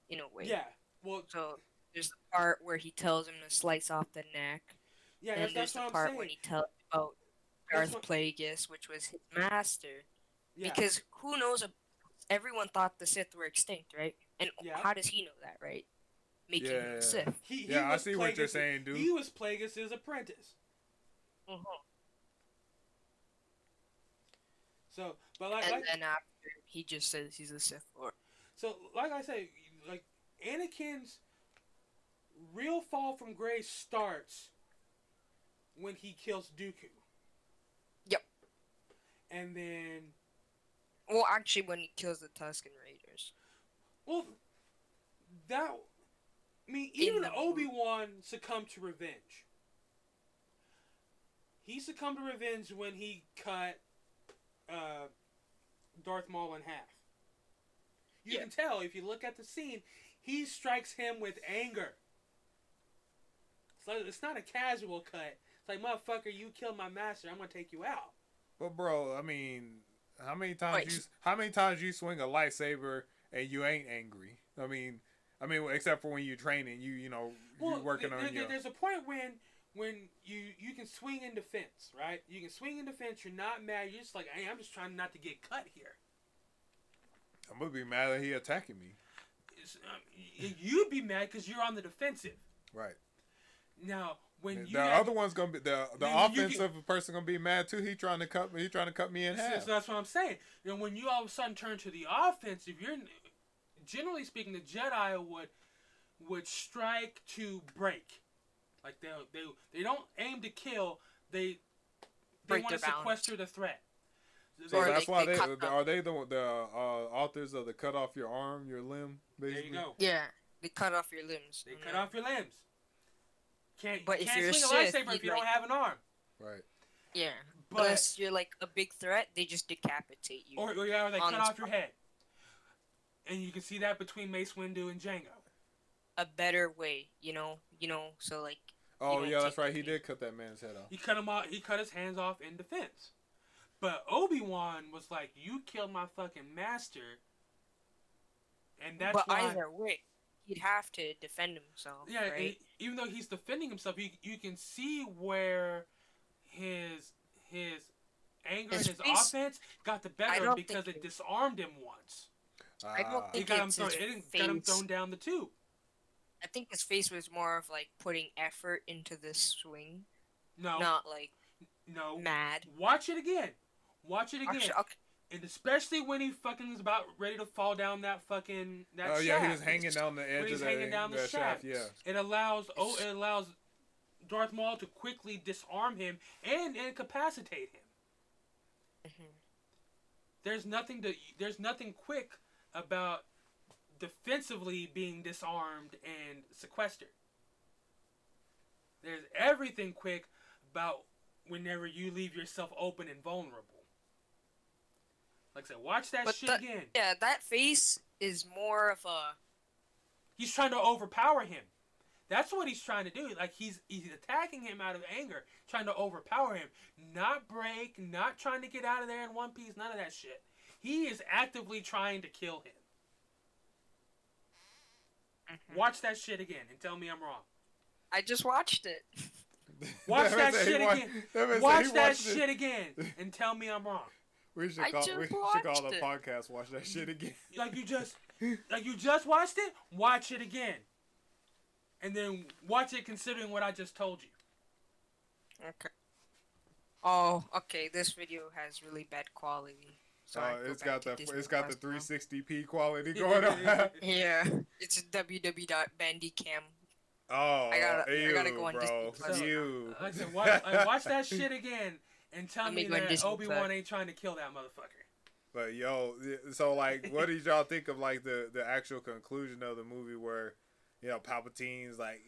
S2: in a way.
S3: Yeah. Well,
S2: So there's the part where he tells him to slice off the neck.
S3: yeah,
S2: And there's
S3: that's
S2: the
S3: what I'm
S2: part
S3: saying.
S2: when he tells about
S3: That's
S2: Darth
S3: what-
S2: Plagueis, which was his master.
S3: Yeah.
S2: Because who knows? Everyone thought the Sith were extinct, right? And
S3: Yeah.
S2: how does he know that, right? Making him
S1: Yeah.
S2: a Sith.
S3: He
S1: I
S3: was
S1: see what you're
S3: Plagueis-
S1: saying, dude.
S3: He was Plagueis' apprentice.
S2: Uh-huh.
S3: So, but like,
S2: And then after, he just says he's a Sith Lord.
S3: so like I say, like Anakin's real fall from grace starts when he kills Dooku.
S2: Yep.
S3: And then,
S2: Well, actually, when he kills the Tusken Raiders.
S3: well, that, I mean,
S2: In
S3: even
S2: the
S3: Obi-Wan succumbed to revenge. He succumbed to revenge when he cut Darth Maul in half. You
S2: Yeah.
S3: can tell if you look at the scene, he strikes him with anger. It's not a casual cut. It's like, motherfucker, you killed my master. I'm gonna take you out.
S1: But bro, I mean, how many times you swing a lightsaber and you ain't angry? I mean, except for when you're training, you working on your.
S3: There's a point when you can swing in defense, right? You can swing in defense. You're not mad. You're just like, hey, I'm just trying not to get cut here.
S1: I'm gonna be mad that he attacking me.
S3: You'd be mad because you're on the defensive.
S1: Right.
S3: Now, when
S1: The other one's gonna be the offensive person gonna be mad too. He trying to cut me in half.
S3: So that's what I'm saying. When you all of a sudden turn to the offensive, you're generally speaking, the Jedi would strike to break. Like they don't aim to kill. They
S2: Break
S3: want to
S2: their balance.
S3: sequester the threat.
S1: So
S2: Or
S1: that's
S2: they
S1: why
S2: cut them.
S1: are they the authors of the cut off your arm, your limb, basically?
S3: There you go.
S2: Yeah, they cut off your limbs.
S3: They cut off your limbs.
S2: But
S3: You
S2: if
S3: can't
S2: you're a
S3: swing a
S2: Sith,
S3: lightsaber if
S2: you'd
S3: you don't have an arm.
S1: Right.
S2: Yeah.
S3: But
S2: Unless you're like a big threat, they just decapitate you.
S3: or they
S2: on
S3: cut
S2: the
S3: off your
S2: spot.
S3: head. And you can see that between Mace Windu and Jango.
S2: A better way, so like.
S1: Oh
S2: don't
S1: yeah, that's
S2: take
S1: right.
S2: the
S1: He
S2: beat.
S1: did cut that man's head off.
S3: He cut him off. He cut his hands off in defense. But Obi-Wan was like, "You killed my fucking master," and that's
S2: But
S3: why.
S2: either way, he'd have to defend himself.
S3: Yeah,
S2: Right?
S3: and even though he's defending himself, you can see where his anger
S2: His
S3: and his
S2: face-
S3: offense got the
S2: I
S3: better of him
S2: don't
S3: because
S2: think
S3: it disarmed him once.
S2: I don't
S1: Ah.
S3: It
S2: think
S3: got him
S2: it's
S3: thrown.
S2: his
S3: It got him
S2: face.
S3: thrown down the tube.
S2: I think his face was more of like putting effort into this swing,
S3: No,
S2: not like
S3: no.
S2: mad.
S3: Watch it again. Watch it again.
S2: Actually, okay.
S3: And especially when he fucking is about ready to fall down that
S1: Oh
S3: shaft.
S1: yeah, he was hanging down the edge
S3: he's
S1: of
S3: hanging down the
S1: that shaft.
S3: shaft.
S1: Yeah.
S3: It allows Darth Maul to quickly disarm him and incapacitate him.
S2: Mhm.
S3: There's nothing quick about defensively being disarmed and sequestered. There's everything quick about whenever you leave yourself open and vulnerable. Like I said, watch that
S2: But
S3: shit
S2: that-
S3: again.
S2: Yeah, that face is more of a.
S3: He's trying to overpower him. That's what he's trying to do. Like he's attacking him out of anger, trying to overpower him. Not break, not trying to get out of there in one piece, none of that shit. He is actively trying to kill him. Watch that shit again and tell me I'm wrong.
S2: I just watched it.
S3: Watch that
S1: man said he
S3: shit
S1: wa-
S3: again.
S1: that man said
S3: Watch
S1: he
S3: that
S1: watched it.
S3: shit again and tell me I'm wrong.
S1: We should
S2: I
S1: call
S2: just
S1: the
S2: watched it.
S1: podcast. Watch that shit again.
S3: Like you just watched it. Watch it again, and then watch it considering what I just told you.
S2: Okay. Oh, okay. This video has really bad quality. So I go
S1: It's
S2: back
S1: got
S2: to
S1: the
S2: Disney
S1: it's got the
S2: Plus now.
S1: 360p quality going on.
S2: Yeah, it's www.bandicam.
S1: Oh,
S2: I gotta
S1: ew,
S2: go on
S1: bro.
S2: Disney Plus.
S1: You.
S3: Like I said, watch that shit again and tell
S2: Let
S3: me
S2: me go on
S3: that
S2: Disney
S3: Obi-Wan
S2: Plus.
S3: ain't trying to kill that motherfucker.
S1: But yo, so like, what did y'all think of like the actual conclusion of the movie where Palpatine's like,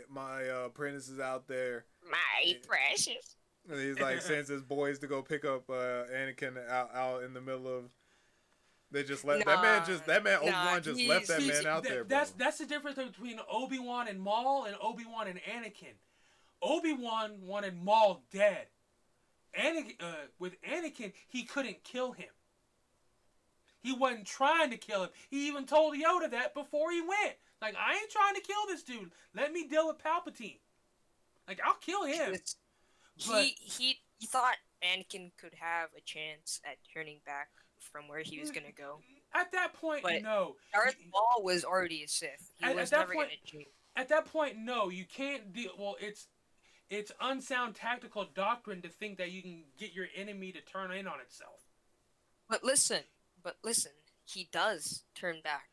S1: my apprentice is out there.
S2: My precious.
S1: And he's like sends his boys to go pick up Anakin out in the middle of. They just let that man Obi-Wan just left that man out there, bro.
S3: That's the difference between Obi-Wan and Maul and Obi-Wan and Anakin. Obi-Wan wanted Maul dead. With Anakin, he couldn't kill him. He wasn't trying to kill him. He even told Yoda that before he went. Like, I ain't trying to kill this dude. Let me deal with Palpatine. Like, I'll kill him.
S2: He thought Anakin could have a chance at turning back from where he was gonna go.
S3: At that point,
S2: but
S3: no.
S2: Darth Maul was already a Sith. He was never gonna change.
S3: At that point, no. You can't deal. Well, it's unsound tactical doctrine to think that you can get your enemy to turn in on itself.
S2: But listen, he does turn back.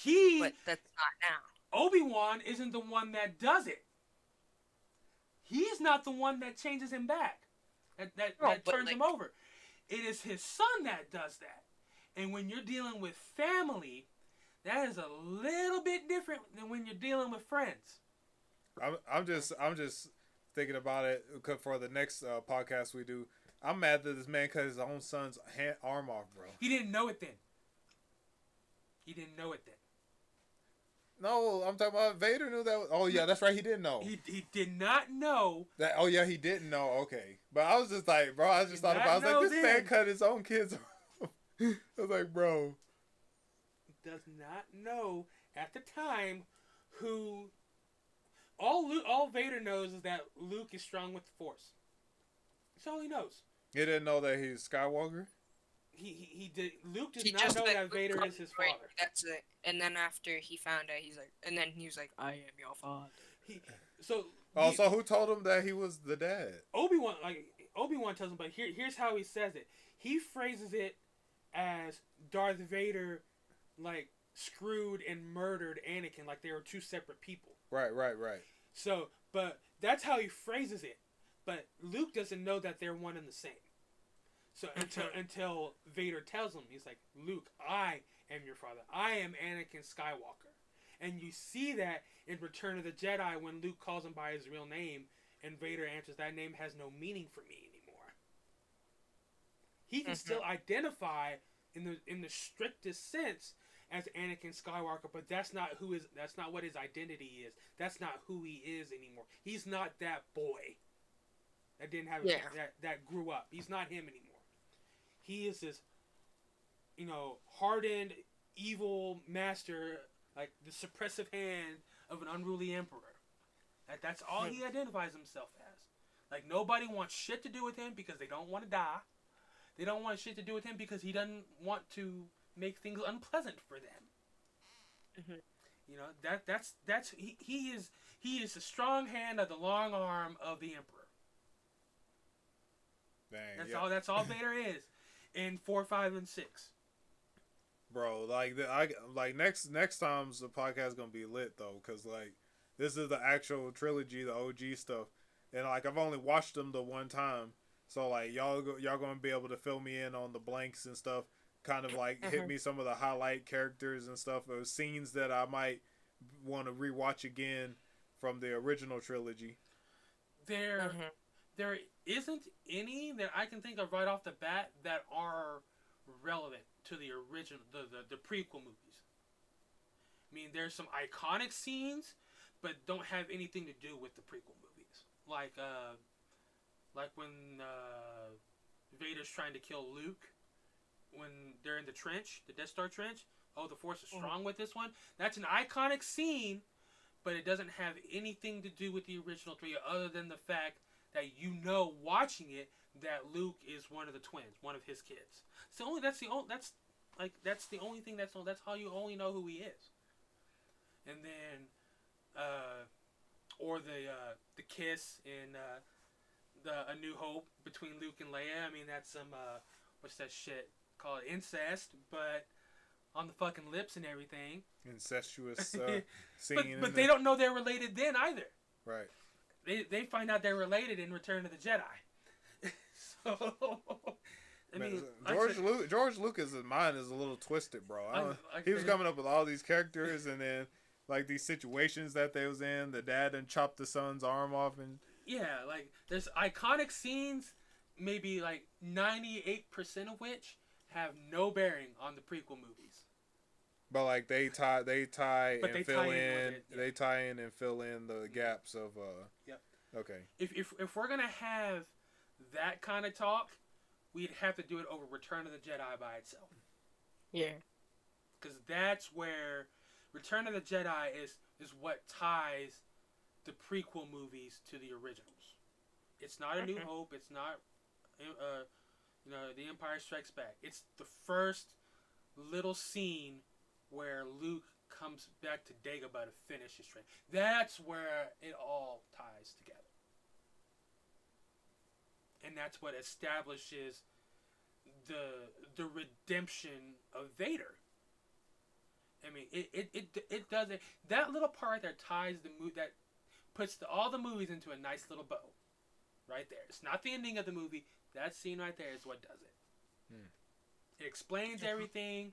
S2: But that's not now.
S3: Obi-Wan isn't the one that does it. He's not the one that changes him back. That turns him over. It is his son that does that. And when you're dealing with family, that is a little bit different than when you're dealing with friends.
S1: I'm just thinking about it for the next podcast we do. I'm mad that this man cut his own son's arm off, bro.
S3: He didn't know it then.
S1: No, I'm talking about Vader knew that. Oh yeah, that's right. He didn't know.
S3: He did not know
S1: that. Oh yeah, he didn't know. Okay, but I was just like, bro, I just thought about. I was like, this man cut his own kids off. I was like, bro,
S3: he does not know at the time who. All Vader knows is that Luke is strong with the Force. That's all he knows.
S1: He didn't know that he's Skywalker.
S3: He did. Luke did not know that Vader is his father.
S2: That's it. And then after he found out, he was like, I am your father.
S1: So who told him that he was the dad?
S3: Obi-Wan tells him, but here's how he says it. He phrases it as Darth Vader, like, screwed and murdered Anakin, like they were two separate people.
S1: Right.
S3: So, but that's how he phrases it. But Luke doesn't know that they're one and the same. So until Vader tells him, he's like, Luke, I am your father. I am Anakin Skywalker. And you see that in Return of the Jedi when Luke calls him by his real name, and Vader answers, that name has no meaning for me anymore. He can still identify in the strictest sense as Anakin Skywalker, but that's not what his identity is. That's not who he is anymore. He's not that boy that didn't have that grew up. He's not him anymore. He is this, hardened, evil master, like the suppressive hand of an unruly emperor. That's all he identifies himself as. Like, nobody wants shit to do with him because they don't want to die. They don't want shit to do with him because he doesn't want to make things unpleasant for them. He is the strong hand of the long arm of the emperor.
S1: Dang,
S3: That's all Vader is in 4, 5, and 6.
S1: Bro, next time's the podcast gonna be lit though, cause this is the actual trilogy, the OG stuff, and I've only watched them the one time, so y'all gonna be able to fill me in on the blanks and stuff, kind of hit me some of the highlight characters and stuff, or scenes that I might want to rewatch again from the original trilogy.
S3: There isn't any that I can think of right off the bat that are relevant to the original, the prequel movies. I mean, there's some iconic scenes, but don't have anything to do with the prequel movies. Like when Vader's trying to kill Luke when they're in the trench, the Death Star trench. Oh, the Force is strong with this one. That's an iconic scene, but it doesn't have anything to do with the original three, other than the fact that watching it, that Luke is one of the twins, one of his kids. That's the only thing that's how you only know who he is. And then, or the kiss in A New Hope between Luke and Leia. I mean, that's some what's that shit called, incest, but on the fucking lips and everything.
S1: Incestuous scene.
S3: But they don't know they're related then either.
S1: Right.
S3: They find out they're related in Return of the Jedi. So, I mean,
S1: George Lucas's mind is a little twisted, bro. He was coming up with all these characters, and then like these situations that they was in. The dad and chopped the son's arm off, and
S3: Yeah, like there's iconic scenes, maybe like 98% of which have no bearing on the prequel movies.
S1: but like they tie
S3: But
S1: and
S3: they
S1: fill
S3: tie in with
S1: in,
S3: it, yeah.
S1: they tie in and fill in the gaps of
S3: Yep.
S1: Okay.
S3: If we're gonna have that kind of talk, we'd have to do it over Return of the Jedi by itself.
S2: Yeah.
S3: Because that's where Return of the Jedi is what ties the prequel movies to the originals. It's not A New Hope. It's not, The Empire Strikes Back. It's the first little scene where Luke comes back to Dagobah to finish his training. That's where it all ties together. And that's what establishes the redemption of Vader. I mean, it does it. That little part that ties the movie, that puts all the movies into a nice little bow, right there. It's not the ending of the movie. That scene right there is what does it. It explains everything,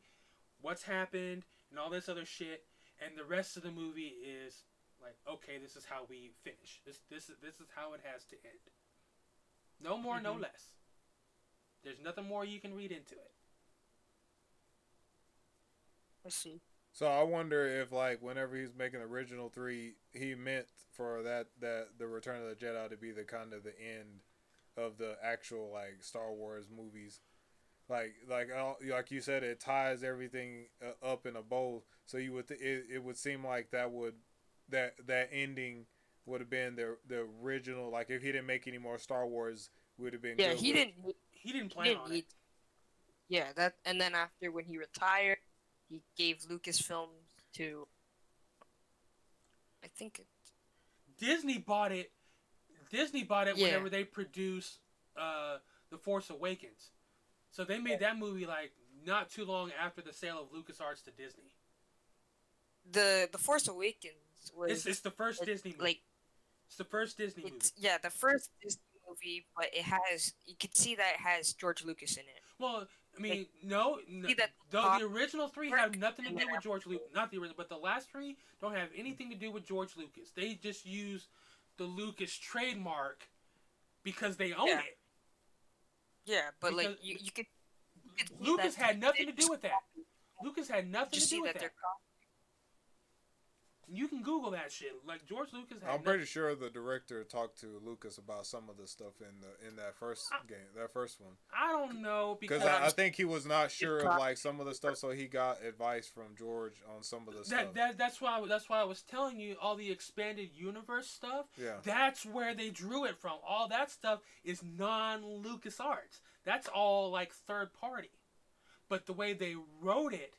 S3: what's happened, and all this other shit. And the rest of the movie is like, okay, this is how we finish. This is how it has to end. No more, no less. There's nothing more you can read into it.
S2: I see.
S1: So I wonder if, like, whenever he's making the original 3, he meant for that the Return of the Jedi to be the kind of the end of the actual, like, Star Wars movies. Like you said, it ties everything up in a bow. So you would it would seem like that ending would have been the original. Like, if he didn't make any more Star Wars, would have been
S2: Yeah,
S1: good
S2: he
S3: didn't plan on it.
S2: Yeah, that, and then after, when he retired, he gave Lucasfilm to, I think
S3: Disney bought it.
S2: Yeah.
S3: Whenever they produced The Force Awakens. So they made that movie like not too long after the sale of LucasArts to Disney.
S2: The Force Awakens was
S3: It's the first Disney movie.
S2: like
S3: It's the first Disney movie.
S2: yeah, the first Disney movie, but you can see that it has George Lucas in it.
S3: Well, I mean,
S2: Like,
S3: no,
S2: see that
S3: though the original 3 have nothing to
S2: and
S3: do
S2: then
S3: with George Lucas. Not the original, but the last 3 don't have anything to do with George Lucas. They just use the Lucas trademark because they own
S2: Yeah.
S3: it.
S2: Yeah, but
S3: Because
S2: like you could see
S3: Lucas
S2: that
S3: had nothing to
S2: they
S3: do with that. Lucas had nothing
S2: just
S3: to do
S2: see
S3: with
S2: that
S3: that. You can Google that shit. Like, George Lucas had
S1: I'm pretty sure the director talked to Lucas about some of the stuff in that first game, that first one.
S3: I don't know,
S1: Because I think he was not sure of, like, some of the stuff, so he got advice from George on some of the stuff.
S3: That's why I was telling you all the expanded universe stuff.
S1: Yeah.
S3: That's where they drew it from. All that stuff is non-LucasArts. That's all like third party. But the way they wrote it,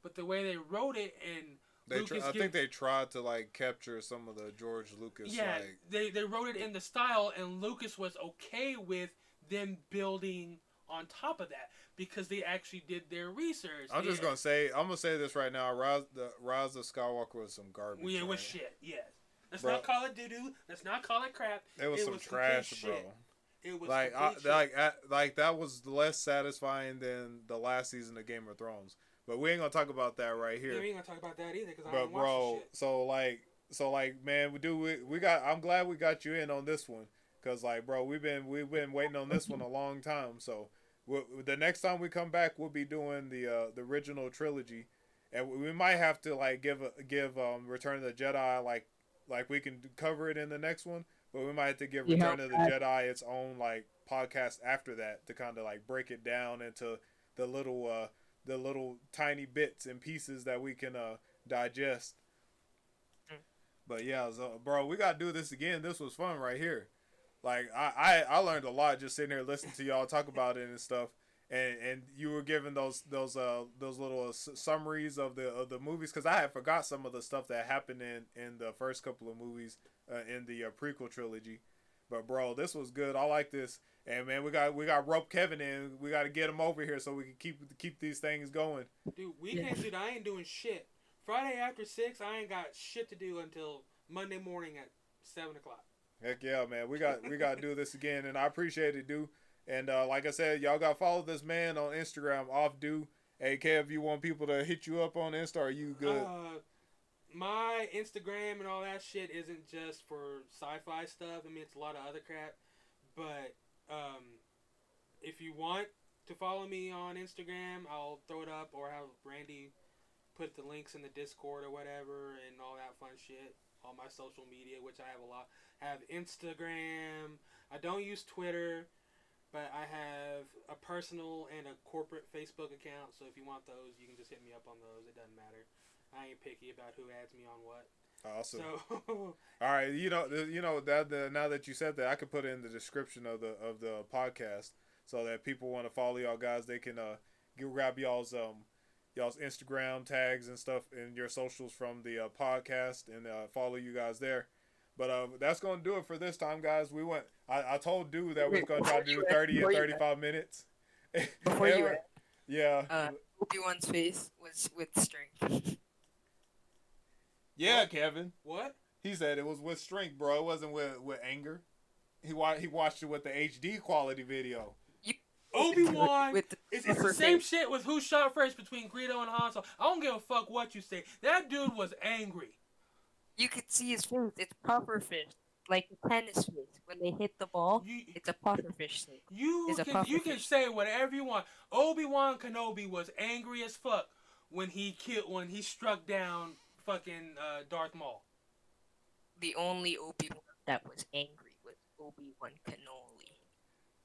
S3: and
S1: I think they tried to, like, capture some of the George Lucas.
S3: Yeah,
S1: like,
S3: they wrote it in the style, and Lucas was okay with them building on top of that because they actually did their research.
S1: I'm gonna say this right now. Rise of Skywalker was some garbage.
S3: Yeah, it was shit. Yeah, let's not call it doo doo. Let's not call it crap.
S1: It was some trash, bro.
S3: Shit. It was
S1: like that was less satisfying than the last season of Game of Thrones. But we ain't gonna talk about that right here.
S3: Yeah, we ain't gonna talk about that either because I
S1: but
S3: don't
S1: bro,
S3: watch the shit.
S1: so man, we got. I'm glad we got you in on this one because, like, bro, we've been waiting on this one a long time. So the next time we come back, we'll be doing the original trilogy, and we might have to, like, give Return of the Jedi like we can cover it in the next one, but we might have to give Return of the Jedi its own, like, podcast after that to kind of, like, break it down into the little tiny bits and pieces that we can digest. But yeah, so, bro, we gotta do this again. This was fun right here. Like, I learned a lot just sitting here listening to y'all talk about it and stuff. And you were giving those little summaries of the movies, because I had forgot some of the stuff that happened in the first couple of movies in the prequel trilogy. But bro, this was good. I like this. And man, we got rope Kevin in. We got to get him over here so we can keep these things going.
S3: Dude, weekends, dude, I ain't doing shit. Friday after 6, I ain't got shit to do until Monday morning at 7 o'clock.
S1: Heck yeah, man. We got to do this again, and I appreciate it, dude. And like I said, y'all got to follow this man on Instagram, OffDo. Hey, Kev, you want people to hit you up on Insta? Are you good?
S3: my Instagram and all that shit isn't just for sci-fi stuff. I mean, it's a lot of other crap. But if you want to follow me on Instagram, I'll throw it up or have Randy put the links in the Discord or whatever and all that fun shit. All my social media, which I have a lot. I have Instagram. I don't use Twitter, but I have a personal and a corporate Facebook account. So if you want those, you can just hit me up on those. It doesn't matter. I ain't picky about who adds me on what.
S1: Awesome.
S3: So,
S1: all right, that now that you said that, I could put it in the description of the podcast so that people want to follow y'all guys, they can grab y'all's Instagram tags and stuff and your socials from the podcast and follow you guys there. But that's gonna do it for this time, guys. I told Dude that we was gonna try to do 30 and 35 minutes.
S2: Before you
S1: yeah.
S2: Obi-Wan's face was with strength.
S1: Yeah,
S3: what?
S1: Kevin.
S3: What?
S1: He said it was with strength, bro. It wasn't with anger. He watched it with the HD quality video.
S3: Obi-Wan, it's the same shit with who shot first between Greedo and Han Solo. I don't give a fuck what you say. That dude was angry.
S2: You could see his face. It's pufferfish, like a tennis face. When they hit the ball, it's a pufferfish face.
S3: You can say whatever you want. Obi-Wan Kenobi was angry as fuck when he struck down fucking Darth Maul.
S2: The only Obi-Wan that was angry was Obi-Wan Kenobi.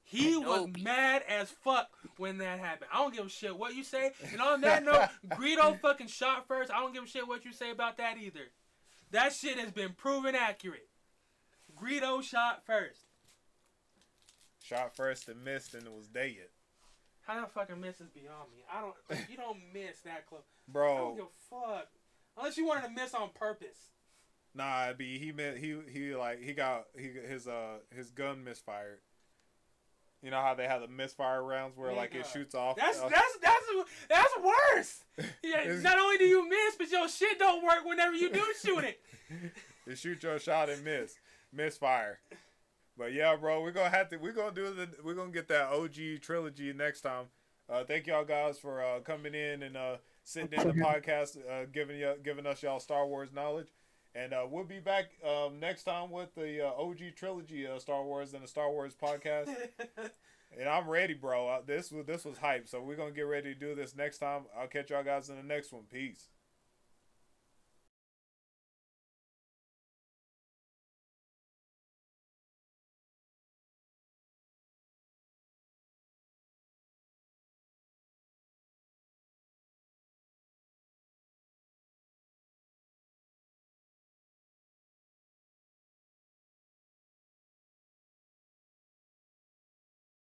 S3: He was mad as fuck when that happened. I don't give a shit what you say. And on that note, Greedo fucking shot first. I don't give a shit what you say about that either. That shit has been proven accurate. Greedo shot first.
S1: Shot first and missed and it was dead.
S3: How that fucking miss is beyond me. You don't miss that close.
S1: Bro.
S3: I don't give a fuck. Unless you wanted to miss on purpose.
S1: Nah, his gun misfired. You know how they have the misfire rounds where it shoots off.
S3: That's worse. Yeah, not only do you miss, but your shit don't work whenever you do shoot it.
S1: You shoot your shot and misfire. But yeah, bro, we're gonna get that OG trilogy next time. Thank y'all guys for coming in and sitting in the podcast, giving us y'all Star Wars knowledge. And we'll be back next time with the OG trilogy of Star Wars and the Star Wars podcast. And I'm ready, bro. This was hype. So we're going to get ready to do this next time. I'll catch y'all guys in the next one. Peace.